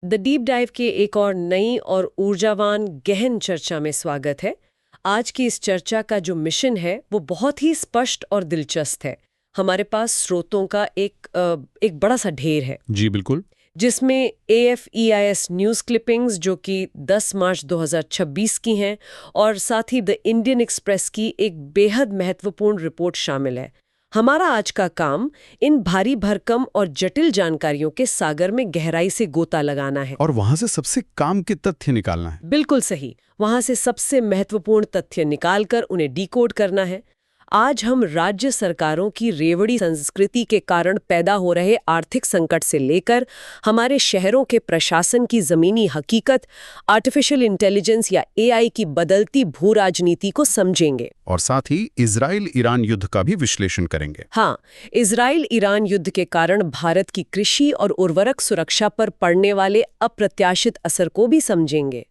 The deep dive के एक और नई और ऊर्जावान गहन चर्चा में स्वागत है। आज की इस चर्चा का जो मिशन है वो बहुत ही स्पष्ट और दिलचस्प है। हमारे पास स्रोतों का एक बड़ा सा ढेर है। जी बिल्कुल। जिसमें AFEIS न्यूज़ क्लिपिंग्स जो कि 10 मार्च 2026 की हैं और साथ ही द इंडियन एक्सप्रेस की एक बेहद महत्वपूर्ण रिपोर्ट शामिल है। हमारा आज का काम इन भारी भरकम और जटिल जानकारियों के सागर में गहराई से गोता लगाना है और वहां से सबसे काम के तथ्य निकालना है। बिल्कुल सही। वहां से सबसे महत्वपूर्ण तथ्य निकालकर उन्हें डिकोड करना है। आज हम राज्य सरकारों की रेवड़ी संस्कृति के कारण पैदा हो रहे आर्थिक संकट से लेकर हमारे शहरों के प्रशासन की जमीनी हकीकत, आर्टिफिशियल इंटेलिजेंस या AI की बदलती भू राजनीति को समझेंगे। और साथ ही इजराइल-ईरान युद्ध का भी विश्लेषण करेंगे। हाँ, इजराइल-ईरान युद्ध के कारण भारत की कृषि और उर्वरक सुरक्षा पर पड़ने वाले अप्रत्याशित असर को भी समझेंगे।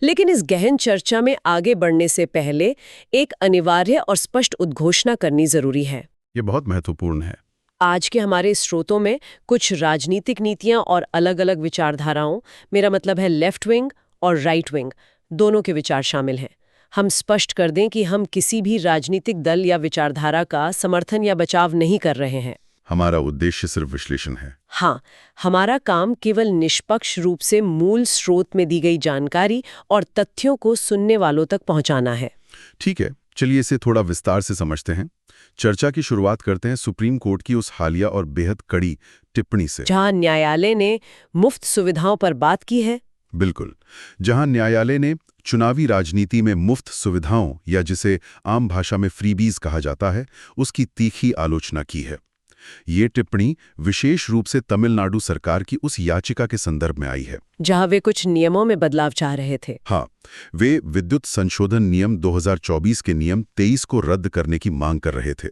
लेकिन इस गहन चर्चा में आगे बढ़ने से पहले एक अनिवार्य और स्पष्ट उद्घोषणा करनी जरूरी है। ये बहुत महत्वपूर्ण है। आज के हमारे स्रोतों में कुछ राजनीतिक नीतियां और अलग-अलग विचारधाराओं, मेरा मतलब है लेफ्ट विंग और राइट विंग, दोनों के विचार शामिल हैं। हम स्पष्ट कर दें कि हम किसी भी राजनीतिक दल या विचारधारा का समर्थन या बचाव नहीं कर रहे हैं। हमारा उद्देश्य सिर्फ विश्लेषण है। हाँ, हमारा काम केवल निष्पक्ष रूप से मूल स्रोत में दी गई जानकारी और तथ्यों को सुनने वालों तक पहुंचाना है। ठीक है, चलिए इसे थोड़ा विस्तार से समझते हैं। चर्चा की शुरुआत करते हैं सुप्रीम कोर्ट की उस हालिया और बेहद कड़ी टिप्पणी से, जहां न्यायालय ने मुफ्त सुविधाओं पर बात की है। बिल्कुल, जहां न्यायालय ने चुनावी राजनीति में मुफ्त सुविधाओं या जिसे आम भाषा में फ्रीबीज कहा जाता है, उसकी तीखी आलोचना की है। ये टिप्पणी विशेष रूप से तमिलनाडु सरकार की उस याचिका के संदर्भ में आई है जहां वे कुछ नियमों में बदलाव चाह रहे थे। हाँ, वे विद्युत संशोधन नियम 2024 के नियम 23 को रद्द करने की मांग कर रहे थे,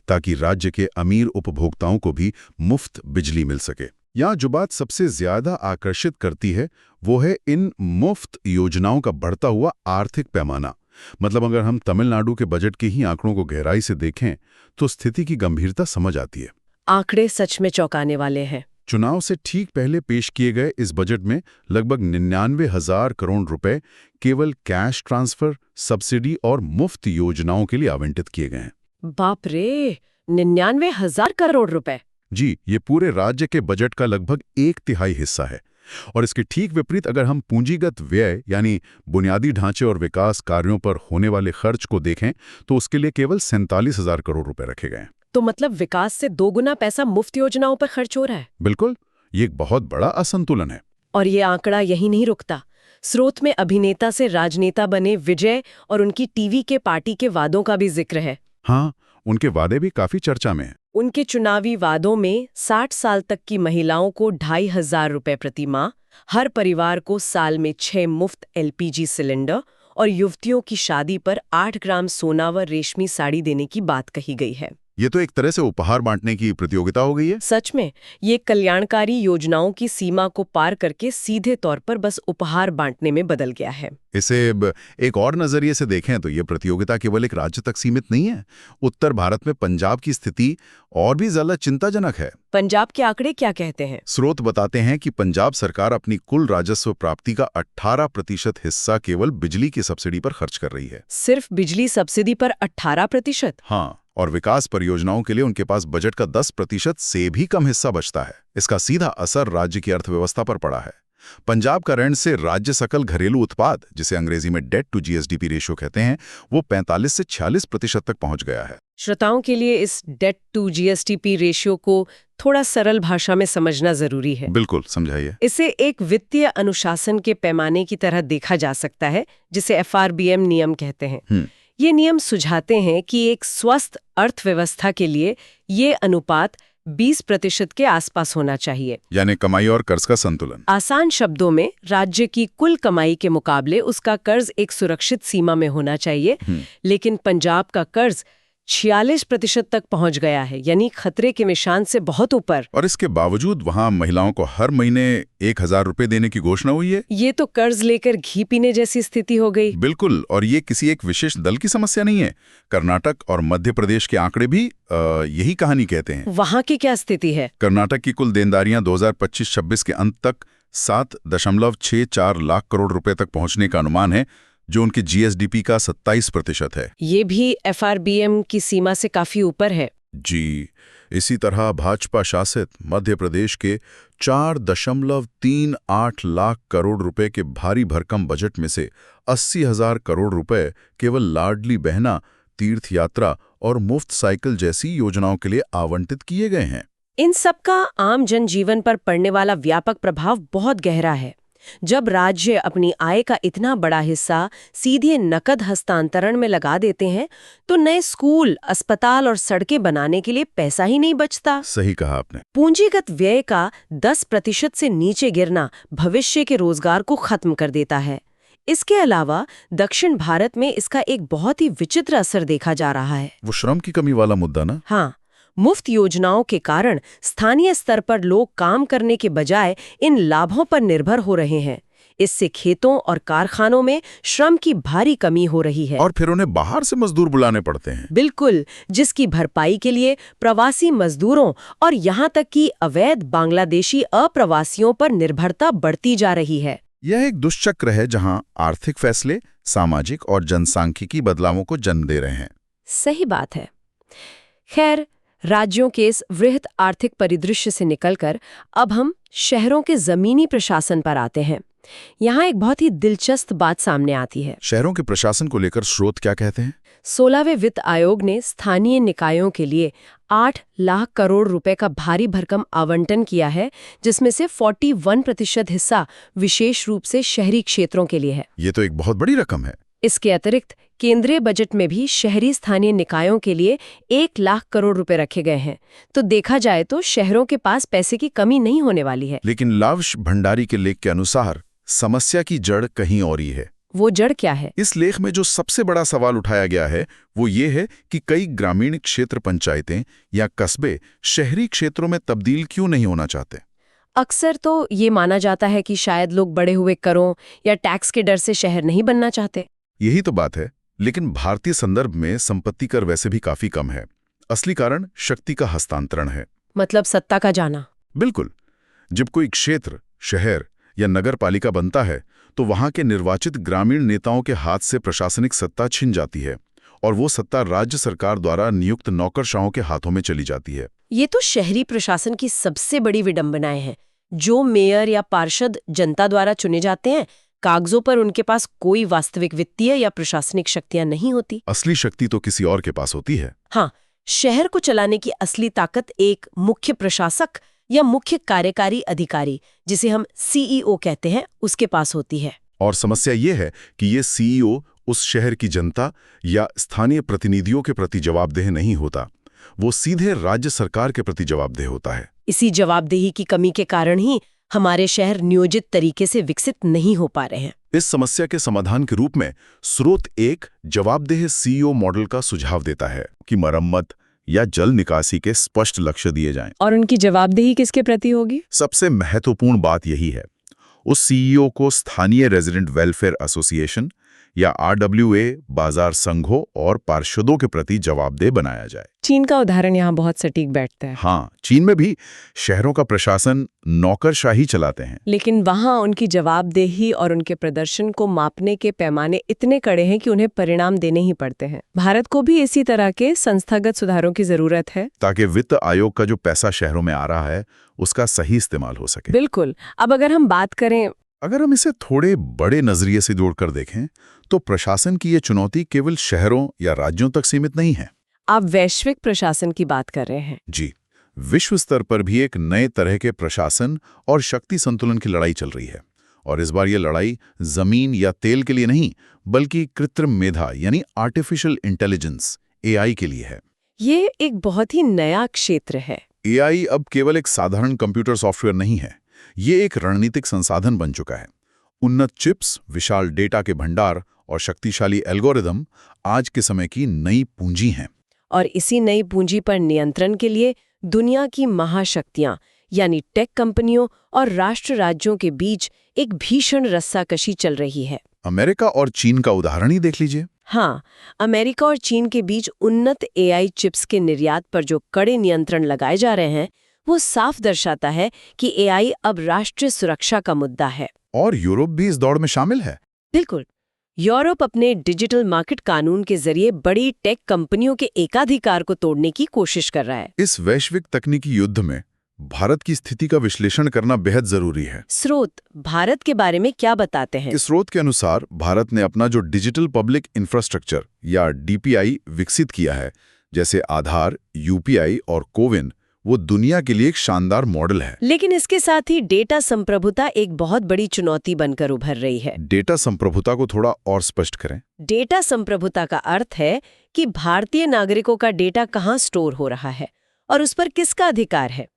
ताकि राज्य के अमीर उपभोक्ताओं को भी मुफ्त बिजली मिल सके। यहाँ जो बात सबसे ज्यादा आकर्षित करती है वो है इन मुफ्त योजनाओं का बढ़ता हुआ आर्थिक पैमाना। मतलब अगर हम तमिलनाडु के बजट के ही आंकड़ों को गहराई से देखें तो स्थिति की गंभीरता समझ आती है। आंकड़े सच में चौंकाने वाले हैं। चुनाव से ठीक पहले पेश किए गए इस बजट में लगभग 99,000 करोड़ रुपए केवल कैश ट्रांसफर, सब्सिडी और मुफ्त योजनाओं के लिए आवंटित किए गए हैं। बाप रे, 99,000 करोड़ रुपए! जी, ये पूरे राज्य के बजट का लगभग 1/3 हिस्सा है। और इसके ठीक विपरीत अगर हम पूंजीगत व्यय यानी बुनियादी ढांचे और विकास कार्यों पर होने वाले खर्च को देखें तो उसके लिए केवल 47,000 करोड़ रुपए रखे गए हैं। तो मतलब विकास से 2 गुना पैसा मुफ्त योजनाओं पर खर्च हो रहा है। बिल्कुल, ये एक बहुत बड़ा असंतुलन है। और ये आंकड़ा यही नहीं रुकता। स्रोत में अभिनेता से राजनेता बने विजय और उनकी टीवी के पार्टी के वादों का भी जिक्र है। हाँ, उनके वादे भी काफी चर्चा में हैं। उनके चुनावी वादों में 60 साल तक की महिलाओं को 2,500 रुपए प्रति माह, हर परिवार को साल में 6 मुफ्त LPG सिलेंडर और युवतियों की शादी पर 8 ग्राम सोना व रेशमी साड़ी देने की बात कही गई है। ये तो एक तरह से उपहार बांटने की प्रतियोगिता हो गई है। सच में, ये कल्याणकारी योजनाओं की सीमा को पार करके सीधे तौर पर बस उपहार बांटने में बदल गया है। इसे एक और नजरिए से देखें तो ये प्रतियोगिता केवल एक राज्य तक सीमित नहीं है। उत्तर भारत में पंजाब की स्थिति और भी ज्यादा चिंताजनक है। पंजाब के आंकड़े क्या कहते हैं? स्रोत बताते हैं कि पंजाब सरकार अपनी कुल राजस्व प्राप्ति का 18% हिस्सा केवल बिजली की सब्सिडी पर खर्च कर रही है। सिर्फ बिजली सब्सिडी पर 18%? हाँ, और विकास परियोजनाओं के लिए उनके पास बजट का 10% से भी कम हिस्सा बचता है। इसका सीधा असर राज्य की अर्थव्यवस्था पर पड़ा है। पंजाब का ऋण से राज्य सकल घरेलू उत्पाद, जिसे अंग्रेजी में डेट टू GSDP रेशियो कहते हैं, वो 45 से 46% तक पहुंच गया है। श्रोताओं के लिए इस डेट टू GSDP रेशियो को थोड़ा सरल भाषा में समझना जरूरी है। बिल्कुल, समझाइए। इसे एक वित्तीय अनुशासन के पैमाने की तरह देखा जा सकता है, जिसे FRBM नियम कहते हैं। ये नियम सुझाते हैं कि एक स्वस्थ अर्थव्यवस्था के लिए ये अनुपात 20% के आसपास होना चाहिए, यानी कमाई और कर्ज का संतुलन। आसान शब्दों में, राज्य की कुल कमाई के मुकाबले उसका कर्ज एक सुरक्षित सीमा में होना चाहिए। लेकिन पंजाब का कर्ज 46% तक पहुंच गया है, यानी खतरे के निशान से बहुत ऊपर। और इसके बावजूद वहां महिलाओं को हर महीने 1,000 रुपए देने की घोषणा हुई है। ये तो कर्ज लेकर घी पीने जैसी स्थिति हो गई। बिल्कुल, और ये किसी एक विशेष दल की समस्या नहीं है। कर्नाटक और मध्य प्रदेश के आंकड़े भी यही कहानी कहते हैं। वहां की क्या स्थिति है? कर्नाटक की कुल देनदारियां 2025-26 के अंत तक 7.64 लाख करोड़ रुपए तक पहुंचने का अनुमान है, जो उनके जीएसडीपी का 27% है। ये भी एफआरबीएम की सीमा से काफी ऊपर है। जी, इसी तरह भाजपा शासित मध्य प्रदेश के 4.38 लाख करोड़ रुपए के भारी भरकम बजट में से 80,000 करोड़ रुपए केवल लाडली बहना, तीर्थ यात्रा और मुफ्त साइकिल जैसी योजनाओं के लिए आवंटित किए गए हैं। इन सब का आम जनजीवन पर पड़ने वाला व्यापक प्रभाव बहुत गहरा है। जब राज्य अपनी आय का इतना बड़ा हिस्सा सीधे नकद हस्तांतरण में लगा देते हैं, तो नए स्कूल, अस्पताल और सड़कें बनाने के लिए पैसा ही नहीं बचता। सही कहा आपने। पूंजीगत व्यय का 10% से नीचे गिरना भविष्य के रोजगार को खत्म कर देता है। इसके अलावा दक्षिण भारत में इसका एक बहुत ही विचित्र असर देखा जा रहा है। वो श्रम की कमी वाला मुद्दा ना? हाँ, मुफ्त योजनाओं के कारण स्थानीय स्तर पर लोग काम करने के बजाय इन लाभों पर निर्भर हो रहे हैं। इससे खेतों और कारखानों में श्रम की भारी कमी हो रही है। और फिर उन्हें बाहर से मजदूर बुलाने पड़ते हैं। बिल्कुल, जिसकी भरपाई के लिए प्रवासी मजदूरों और यहाँ तक कि अवैध बांग्लादेशी अप्रवासियों पर निर्भरता बढ़ती जा रही है। यह एक दुष्चक्र है जहां आर्थिक फैसले सामाजिक और जनसांख्यिकी बदलावों को जन्म दे रहे हैं। सही बात है। खैर, राज्यों के इस वृहत आर्थिक परिदृश्य से निकलकर अब हम शहरों के जमीनी प्रशासन पर आते हैं। यहाँ एक बहुत ही दिलचस्प बात सामने आती है। शहरों के प्रशासन को लेकर स्रोत क्या कहते हैं? 16वें वित्त आयोग ने स्थानीय निकायों के लिए 8 लाख करोड़ रुपए का भारी भरकम आवंटन किया है, जिसमें से 41% हिस्सा विशेष रूप से शहरी क्षेत्रों के लिए है। ये तो एक बहुत बड़ी रकम है। इसके अतिरिक्त केंद्रीय बजट में भी शहरी स्थानीय निकायों के लिए 1 लाख करोड़ रुपए रखे गए हैं। तो देखा जाए तो शहरों के पास पैसे की कमी नहीं होने वाली है। लेकिन लावश भंडारी के लेख के अनुसार समस्या की जड़ कहीं और ही है। वो जड़ क्या है? इस लेख में जो सबसे बड़ा सवाल उठाया गया है वो ये है कि कई ग्रामीण क्षेत्र पंचायतें या कस्बे शहरी क्षेत्रों में तब्दील क्यों नहीं होना चाहते। अक्सर तो ये माना जाता है कि शायद लोग बढ़े हुए करों या टैक्स के डर से शहर नहीं बनना चाहते। यही तो बात है। लेकिन भारतीय संदर्भ में संपत्ति कर वैसे भी काफी कम है। असली कारण शक्ति का हस्तांतरण है। मतलब सत्ता का जाना। बिल्कुल। जब कोई क्षेत्र, शहर या नगर पालिका बनता है तो वहां के निर्वाचित ग्रामीण नेताओं के हाथ से प्रशासनिक सत्ता छिन जाती है और वो सत्ता राज्य सरकार द्वारा नियुक्त नौकरशाहों के हाथों में चली जाती है। ये तो शहरी प्रशासन की सबसे बड़ी विडंबनाएं हैं। जो मेयर या पार्षद जनता द्वारा चुने जाते हैं, कागजों पर उनके पास कोई वास्तविक वित्तीय या प्रशासनिक शक्तियां नहीं होती। असली शक्ति तो किसी और के पास होती है। हाँ, शहर को चलाने की असली ताकत एक मुख्य प्रशासक या मुख्य कार्यकारी अधिकारी, जिसे हम सीईओ कहते हैं, उसके पास होती है। और समस्या ये है कि ये सीईओ उस शहर की जनता या स्थानीय प्रतिनिधियों के प्रति जवाबदेह नहीं होता। वो सीधे राज्य सरकार के प्रति जवाबदेह होता है। इसी जवाबदेही की कमी के कारण ही हमारे शहर नियोजित तरीके से विकसित नहीं हो पा रहे हैं। इस समस्या के समाधान के रूप में स्रोत एक जवाबदेह सीईओ मॉडल का सुझाव देता है कि मरम्मत या जल निकासी के स्पष्ट लक्ष्य दिए जाएं। और उनकी जवाबदेही किसके प्रति होगी? सबसे महत्वपूर्ण बात यही है, उस सीईओ को स्थानीय रेजिडेंट वेलफेयर एसोसिएशन या आरडब्ल्यूए बाजार संघों और पार्षदों के प्रति जवाबदेह बनाया जाए। चीन का उदाहरण यहाँ बहुत सटीक बैठता है। हाँ, चीन में भी शहरों का प्रशासन नौकरशाही चलाते हैं, लेकिन वहाँ उनकी जवाबदेही और उनके प्रदर्शन को मापने के पैमाने इतने कड़े हैं कि उन्हें परिणाम देने ही पड़ते हैं। भारत को भी इसी तरह के संस्थागत सुधारों की जरूरत है ताकि वित्त आयोग का जो पैसा शहरों में आ रहा है उसका सही इस्तेमाल हो सके। बिल्कुल। अब अगर हम बात करें, अगर हम इसे थोड़े बड़े नजरिए से जोड़कर देखें तो प्रशासन की ये चुनौती केवल शहरों या राज्यों तक सीमित नहीं है। आप वैश्विक प्रशासन की बात कर रहे हैं। जी, विश्व स्तर पर भी एक नए तरह के प्रशासन और शक्ति संतुलन की लड़ाई चल रही है। और इस बार ये लड़ाई जमीन या तेल के लिए नहीं, बल्कि कृत्रिम मेधा यानी आर्टिफिशियल इंटेलिजेंस एआई के लिए है। ये एक बहुत ही नया क्षेत्र है। एआई अब केवल एक साधारण कंप्यूटर सॉफ्टवेयर नहीं है, ये एक रणनीतिक संसाधन बन चुका है। उन्नत चिप्स, विशाल डेटा के भंडार और शक्तिशाली एल्गोरिदम आज के समय की नई पूंजी हैं। और इसी नई पूंजी पर नियंत्रण के लिए दुनिया की महाशक्तियां यानी टेक कंपनियों और राष्ट्र राज्यों के बीच एक भीषण रस्साकशी चल रही है। अमेरिका और चीन का उदाहरण ही देख लीजिए। हाँ, अमेरिका और चीन के बीच उन्नत एआई चिप्स के निर्यात पर जो कड़े नियंत्रण लगाए जा रहे हैं, वो साफ दर्शाता है कि एआई अब राष्ट्रीय सुरक्षा का मुद्दा है। और यूरोप भी इस दौड़ में शामिल है। बिल्कुल। यूरोप अपने डिजिटल मार्केट कानून के जरिए बड़ी टेक कंपनियों के एकाधिकार को तोड़ने की कोशिश कर रहा है। इस वैश्विक तकनीकी युद्ध में भारत की स्थिति का विश्लेषण करना बेहद जरूरी है। स्रोत भारत के बारे में क्या बताते हैं? इस स्रोत के अनुसार भारत ने अपना जो डिजिटल पब्लिक इंफ्रास्ट्रक्चर या डीपीआई विकसित किया है, जैसे आधार, यूपीआई और कोविन, वो दुनिया के लिए एक शानदार मॉडल है। लेकिन इसके साथ ही डेटा संप्रभुता एक बहुत बड़ी चुनौती बनकर उभर रही है। डेटा संप्रभुता को थोड़ा और स्पष्ट करें। डेटा संप्रभुता का अर्थ है कि भारतीय नागरिकों का डेटा कहाँ स्टोर हो रहा है और उस पर किसका अधिकार है।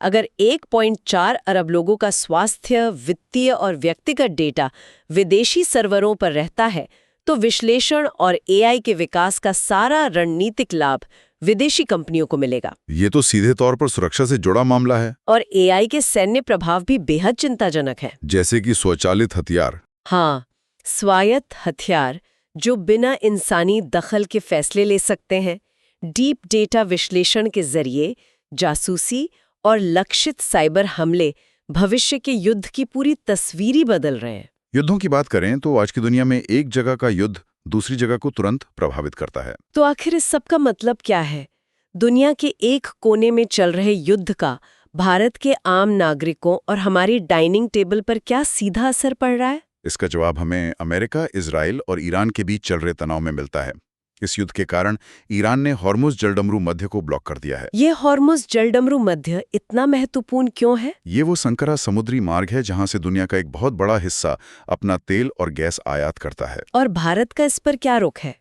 अगर 1.4 अरब लोगों का स्वास्थ्य, वित्तीय और व्यक्तिगत डेटा विदेशी सर्वरों पर रहता है, तो विश्लेषण और एआई के विकास का सारा रणनीतिक लाभ विदेशी कंपनियों को मिलेगा। ये तो सीधे तौर पर सुरक्षा से जुड़ा मामला है। और एआई के सैन्य प्रभाव भी बेहद चिंताजनक है। जैसे कि स्वचालित हथियार। हाँ, स्वायत्त हथियार जो बिना इंसानी दखल के फैसले ले सकते हैं। डीप डेटा विश्लेषण के जरिए जासूसी और लक्षित साइबर हमले भविष्य के युद्ध की पूरी तस्वीर ही बदल रहे हैं। युद्धों की बात करें तो आज की दुनिया में एक जगह का युद्ध दूसरी जगह को तुरंत प्रभावित करता है। तो आखिर इस सब का मतलब क्या है? दुनिया के एक कोने में चल रहे युद्ध का भारत के आम नागरिकों और हमारी डाइनिंग टेबल पर क्या सीधा असर पड़ रहा है? इसका जवाब हमें अमेरिका, इजराइल और ईरान के बीच चल रहे तनाव में मिलता है। इस युद्ध के कारण ईरान ने हॉर्मुज़ जलडमरू मध्य को ब्लॉक कर दिया है। ये हॉर्मुज़ जलडमरू मध्य इतना महत्वपूर्ण क्यों है? ये वो संकरा समुद्री मार्ग है जहां से दुनिया का एक बहुत बड़ा हिस्सा अपना तेल और गैस आयात करता है। और भारत का इस पर क्या रुख है?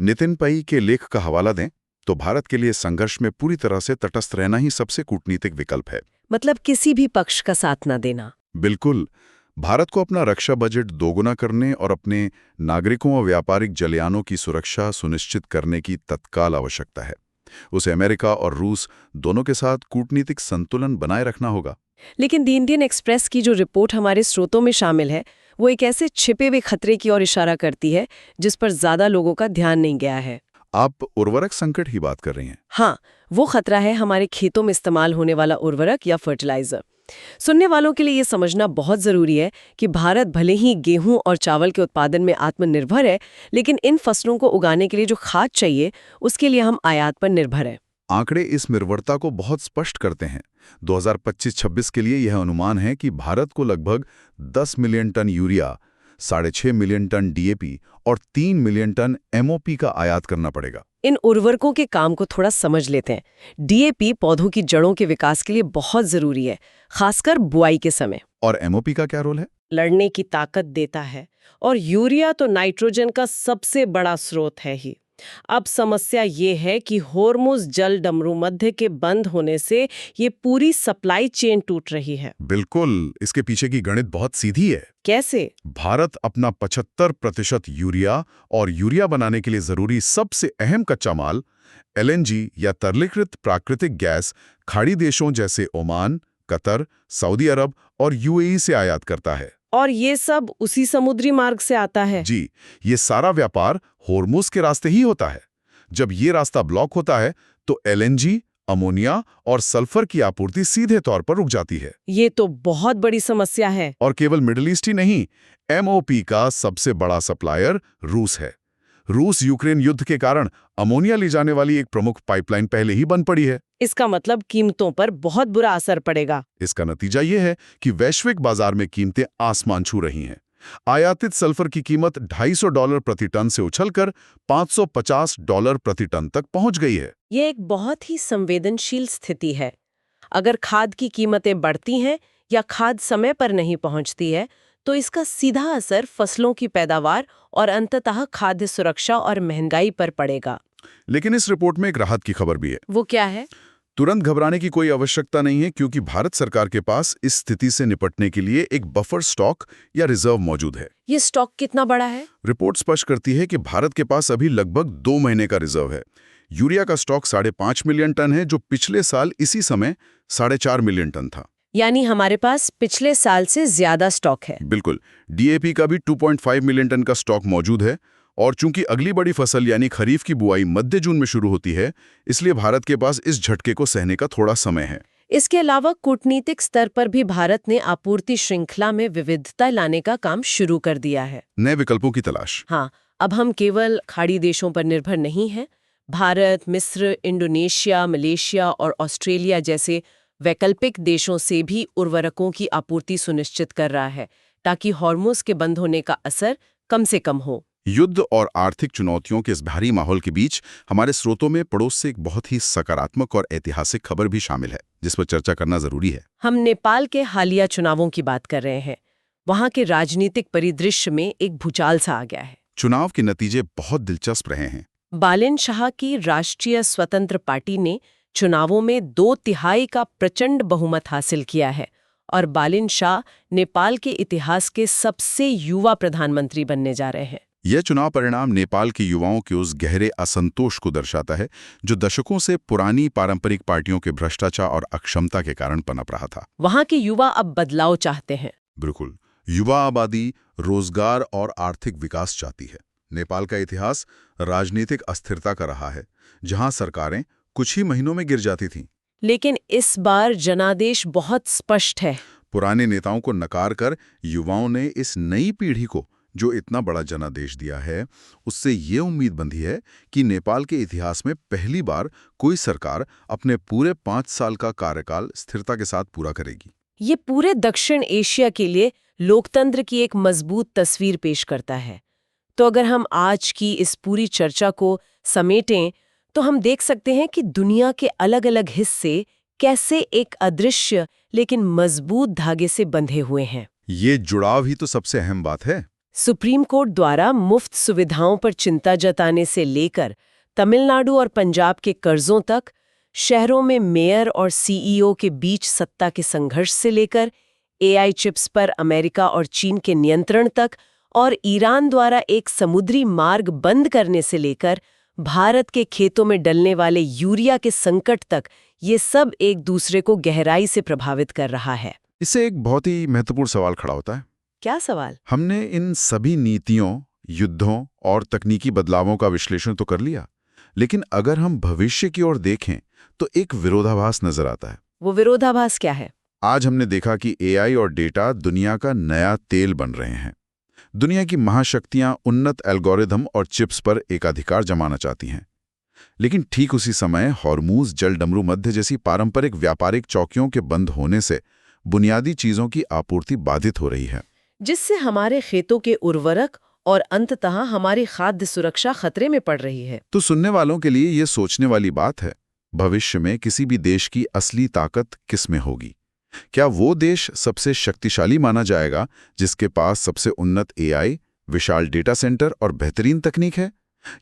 नितिन पई के लेख का हवाला दें तो भारत के लिए संघर्ष में पूरी तरह से तटस्थ रहना ही सबसे कूटनीतिक विकल्प है। मतलब किसी भी पक्ष का साथ न देना। बिल्कुल। भारत को अपना रक्षा बजट दोगुना करने और अपने नागरिकों और व्यापारिक जलयानों की सुरक्षा सुनिश्चित करने की तत्काल आवश्यकता है। उसे अमेरिका और रूस दोनों के साथ कूटनीतिक संतुलन बनाए रखना होगा। लेकिन द इंडियन एक्सप्रेस की जो रिपोर्ट हमारे स्रोतों में शामिल है, वो एक ऐसे छिपे हुए खतरे की ओर इशारा करती है जिस पर ज्यादा लोगों का ध्यान नहीं गया है। आप उर्वरक संकट ही बात कर रही हैं? हाँ, वो खतरा है हमारे खेतों में इस्तेमाल होने वाला उर्वरक या फर्टिलाइजर। सुनने वालों के लिए ये समझना बहुत जरूरी है कि भारत भले ही गेहूं और चावल के उत्पादन में आत्मनिर्भर है, लेकिन इन फसलों को उगाने के लिए जो खाद चाहिए, उसके लिए हम आयात पर निर्भर हैं। आंकड़े इस निर्भरता को बहुत स्पष्ट करते हैं। 2025-26 के लिए यह अनुमान है कि भारत को लगभग 10 million ton urea, 6.5 million ton DAP और 3 मिलियन टन एमओपी का आयात करना पड़ेगा। इन उर्वरकों के काम को थोड़ा समझ लेते हैं। डीएपी पौधों की जड़ों के विकास के लिए बहुत जरूरी है, खासकर बुआई के समय। और एमओपी का क्या रोल है? लड़ने की ताकत देता है। और यूरिया तो नाइट्रोजन का सबसे बड़ा स्रोत है ही। अब समस्या ये है कि हॉर्मुज़ जलडमरू मध्य के बंद होने से ये पूरी सप्लाई चेन टूट रही है। बिल्कुल, इसके पीछे की गणित बहुत सीधी है। कैसे? भारत अपना 75% यूरिया और यूरिया बनाने के लिए जरूरी सबसे अहम कच्चा माल एलएनजी या तरलीकृत प्राकृतिक गैस खाड़ी देशों जैसे ओमान, कतर, सऊदी अरब और यूएई से आयात करता है। और ये सब उसी समुद्री मार्ग से आता है? जी, ये सारा व्यापार हॉर्मुज़ के रास्ते ही होता है। जब ये रास्ता ब्लॉक होता है तो एलएनजी, अमोनिया और सल्फर की आपूर्ति सीधे तौर पर रुक जाती है। ये तो बहुत बड़ी समस्या है। और केवल मिडिल ईस्ट ही नहीं, एमओपी का सबसे बड़ा सप्लायर रूस है। रूस यूक्रेन युद्ध के कारण अमोनिया ले जाने वाली एक प्रमुख पाइपलाइन पहले ही बन पड़ी है। इसका मतलब कीमतों पर बहुत बुरा असर पड़ेगा। इसका नतीजा ये है कि वैश्विक बाजार में कीमतें आसमान छू रही हैं। आयातित सल्फर की कीमत $250 प्रति टन से उछलकर $550 प्रति टन तक पहुंच गई है। ये एक बहुत ही संवेदनशील स्थिति है। अगर खाद की कीमतें बढ़ती हैं या खाद समय पर नहीं पहुंचती है, तो इसका सीधा असर फसलों की पैदावार और अंततः खाद्य सुरक्षा और महंगाई पर पड़ेगा। लेकिन इस रिपोर्ट में एक राहत की खबर भी है। वो क्या है? तुरंत घबराने की कोई आवश्यकता नहीं है, क्योंकि भारत सरकार के पास इस स्थिति से निपटने के लिए एक बफर स्टॉक या रिजर्व मौजूद है। ये स्टॉक कितना बड़ा है? रिपोर्ट स्पष्ट करती है कि भारत के पास अभी लगभग 2 महीने का रिजर्व है। यूरिया का स्टॉक 5.5 मिलियन टन है, जो पिछले साल इसी समय 4.5 मिलियन टन था। यानी हमारे पास पिछले साल से ज्यादा स्टॉक है। बिल्कुल। डीएपी का भी 2.5 मिलियन टन का स्टॉक मौजूद है। और चूंकि अगली बड़ी फसल यानी खरीफ की बुआई मध्य जून में शुरू होती है, इसलिए भारत के पास इस झटके को सहने का थोड़ा समय है। इसके अलावा कूटनीतिक स्तर पर भी भारत ने आपूर्ति श्रृंखला में विविधता लाने का काम शुरू कर दिया है। नए विकल्पों की तलाश। हाँ, अब हम केवल खाड़ी देशों पर निर्भर नहीं हैं। भारत, मिस्र, इंडोनेशिया, मलेशिया और ऑस्ट्रेलिया जैसे वैकल्पिक देशों से भी उर्वरकों की आपूर्ति सुनिश्चित कर रहा है, ताकि हॉर्मुज़ के बंद होने का असर कम से कम हो। युद्ध और आर्थिक चुनौतियों के इस भारी माहौल के बीच हमारे स्रोतों में पड़ोस से एक बहुत ही सकारात्मक और ऐतिहासिक खबर भी शामिल है, जिस पर चर्चा करना जरूरी है। हम नेपाल के हालिया चुनावों की बात कर रहे हैं। वहाँ के राजनीतिक परिदृश्य में एक भूचाल सा आ गया है। चुनाव के नतीजे बहुत दिलचस्प रहे हैं। बालिन शाह की राष्ट्रीय स्वतंत्र पार्टी ने चुनावों में 2/3 का प्रचंड बहुमत हासिल किया है और बालिन शाह नेपाल के इतिहास के सबसे युवा प्रधानमंत्री बनने जा रहे हैं। यह चुनाव परिणाम नेपाल के युवाओं के उस गहरे असंतोष को दर्शाता है जो दशकों से पुरानी पारंपरिक पार्टियों के भ्रष्टाचार और अक्षमता के कारण पनप रहा था। वहाँ के युवा अब बदलाव चाहते हैं। बिल्कुल, युवा आबादी रोजगार और आर्थिक विकास चाहती है। नेपाल का इतिहास राजनीतिक अस्थिरता का रहा है, जहां सरकारें कुछ ही महीनों में गिर जाती थीं। लेकिन इस बार जनादेश बहुत स्पष्ट है। पुराने नेताओं को नकार कर युवाओं ने इस नई पीढ़ी को जो इतना बड़ा जनादेश दिया है, उससे ये उम्मीद बंधी है कि नेपाल के इतिहास में पहली बार कोई सरकार अपने पूरे 5 साल का कार्यकाल स्थिरता के साथ पूरा करेगी। ये पूरे दक्षिण एशिया के लिए लोकतंत्र की एक मजबूत तस्वीर पेश करता है। तो अगर हम आज की इस पूरी चर्चा को समेटें तो हम देख सकते हैं कि दुनिया के अलग-अलग हिस्से कैसे एक अदृश्य लेकिन मजबूत धागे से बंधे हुए हैं। ये जुड़ाव ही तो सबसे अहम बात है। सुप्रीम कोर्ट द्वारा मुफ्त सुविधाओं पर चिंता जताने से लेकर तमिलनाडु और पंजाब के कर्जों तक, शहरों में मेयर और सीईओ के बीच सत्ता के संघर्ष से लेकर एआई चिप्स पर अमेरिका और चीन के नियंत्रण तक और ईरान द्वारा एक समुद्री मार्ग बंद करने से लेकर भारत के खेतों में डलने वाले यूरिया के संकट तक, ये सब एक दूसरे को गहराई से प्रभावित कर रहा है। इससे एक बहुत ही महत्वपूर्ण सवाल खड़ा होता है। क्या सवाल? हमने इन सभी नीतियों, युद्धों और तकनीकी बदलावों का विश्लेषण तो कर लिया, लेकिन अगर हम भविष्य की ओर देखें तो एक विरोधाभास नजर आता है। वो विरोधाभास क्या है? आज हमने देखा कि एआई और डेटा दुनिया का नया तेल बन रहे हैं। दुनिया की महाशक्तियां उन्नत एल्गोरिदम और चिप्स पर एकाधिकार जमाना चाहती हैं। लेकिन ठीक उसी समय हॉर्मुज़ जलडमरू मध्य जैसी पारंपरिक व्यापारिक चौकियों के बंद होने से बुनियादी चीजों की आपूर्ति बाधित हो रही है, जिससे हमारे खेतों के उर्वरक और अंततः हमारी खाद्य सुरक्षा खतरे में पड़ रही है। तो सुनने वालों के लिए ये सोचने वाली बात है, भविष्य में किसी भी देश की असली ताकत किस में होगी? क्या वो देश सबसे शक्तिशाली माना जाएगा जिसके पास सबसे उन्नत एआई, विशाल डेटा सेंटर और बेहतरीन तकनीक है,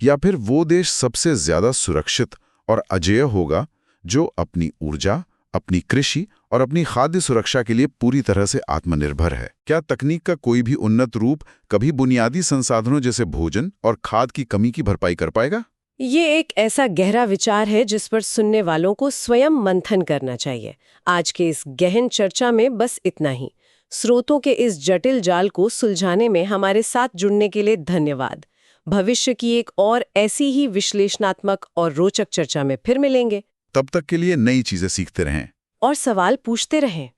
या फिर वो देश सबसे ज्यादा सुरक्षित और अजेय होगा जो अपनी ऊर्जा, अपनी कृषि और अपनी खाद्य सुरक्षा के लिए पूरी तरह से आत्मनिर्भर है? क्या तकनीक का कोई भी उन्नत रूप कभी बुनियादी संसाधनों जैसे भोजन और खाद की कमी की भरपाई कर पाएगा? ये एक ऐसा गहरा विचार है जिस पर सुनने वालों को स्वयं मंथन करना चाहिए। आज के इस गहन चर्चा में बस इतना ही। स्रोतों के इस जटिल जाल को सुलझाने में हमारे साथ जुड़ने के लिए धन्यवाद। भविष्य की एक और ऐसी ही विश्लेषणात्मक और रोचक चर्चा में फिर मिलेंगे। तब तक के लिए नई चीजें सीखते रहें और सवाल पूछते रहें।